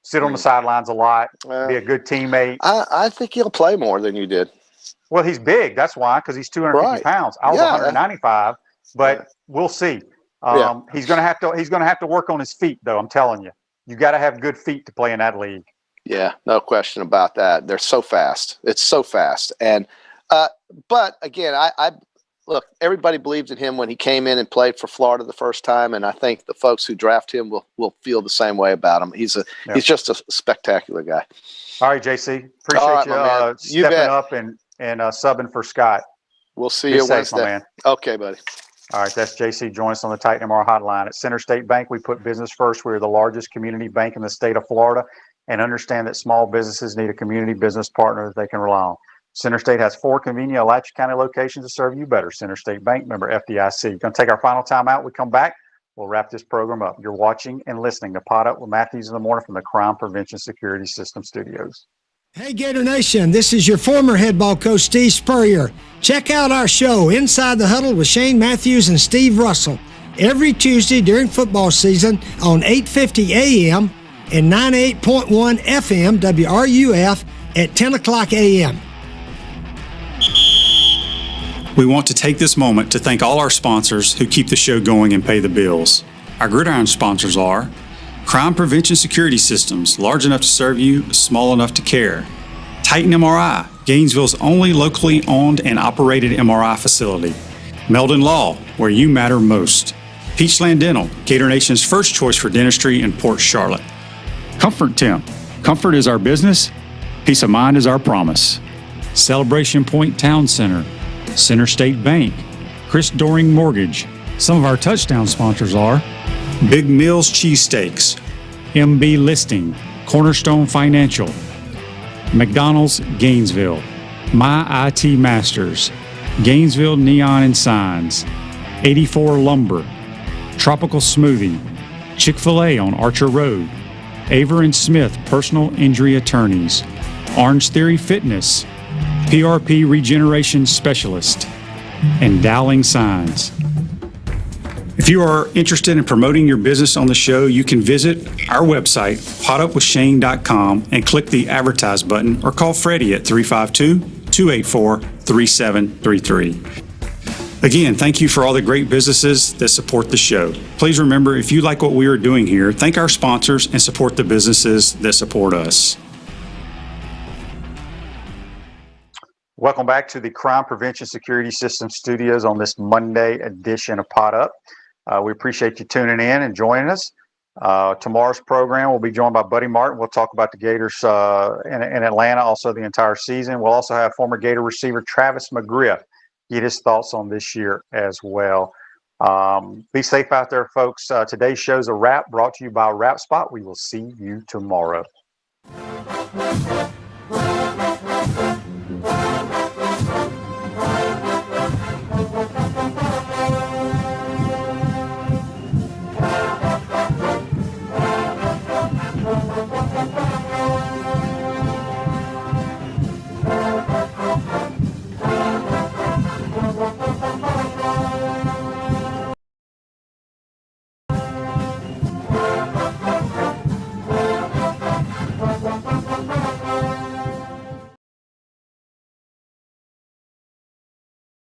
Sit on the sidelines a lot, be a good teammate. I think he'll play more than you did. Well, he's big. That's why, because he's 250 pounds. I was 195, but we'll see. He's going to have to work on his feet, though. I'm telling you, you got to have good feet to play in that league. Yeah, no question about that. They're so fast. It's so fast. And, but again, I look, everybody believed in him when he came in and played for Florida the first time. And I think the folks who draft him will feel the same way about him. He's just a spectacular guy. All right, JC, appreciate you stepping up and subbing for Scott. We'll see you Wednesday. My man. Okay, buddy. All right, that's JC. Join us on the Titan MR hotline. At Center State Bank, we put business first. We are the largest community bank in the state of Florida and understand that small businesses need a community business partner that they can rely on. Center State has 4 convenient Alachua County locations to serve you better. Center State Bank, member FDIC. Going to take our final time out. We come back. We'll wrap this program up. You're watching and listening to Pot Up with Matthews in the Morning from the Crime Prevention Security System Studios. Hey Gator Nation, this is your former head ball coach Steve Spurrier. Check out our show Inside the Huddle with Shane Matthews and Steve Russell every Tuesday during football season on 8:50 a.m. and 98.1 FM WRUF at 10 o'clock a.m. We want to take this moment to thank all our sponsors who keep the show going and pay the bills. Our gridiron sponsors are Crime Prevention Security Systems, large enough to serve you, small enough to care. Titan MRI, Gainesville's only locally owned and operated MRI facility. Meldon Law, where you matter most. Peachland Dental, Gator Nation's first choice for dentistry in Port Charlotte. Comfort Temp, comfort is our business, peace of mind is our promise. Celebration Point Town Center, Center State Bank, Chris Doring Mortgage. Some of our touchdown sponsors are Big Mills Cheesesteaks, MB Listing, Cornerstone Financial, McDonald's Gainesville, My IT Masters, Gainesville Neon and Signs, 84 Lumber, Tropical Smoothie, Chick-fil-A on Archer Road, Aver and Smith Personal Injury Attorneys, Orange Theory Fitness, PRP Regeneration Specialist, and Dowling Signs. If you are interested in promoting your business on the show, you can visit our website, potupwithshane.com, and click the Advertise button or call Freddie at 352-284-3733. Again, thank you for all the great businesses that support the show. Please remember, if you like what we are doing here, thank our sponsors and support the businesses that support us. Welcome back to the Crime Prevention Security System Studios on this Monday edition of Pot Up. We appreciate you tuning in and joining us. Tomorrow's program will be joined by Buddy Martin. We'll talk about the Gators in Atlanta, also the entire season. We'll also have former Gator receiver Travis McGriff get his thoughts on this year as well. Be safe out there, folks. Today's show's a wrap, brought to you by Wrap Spot. We will see you tomorrow.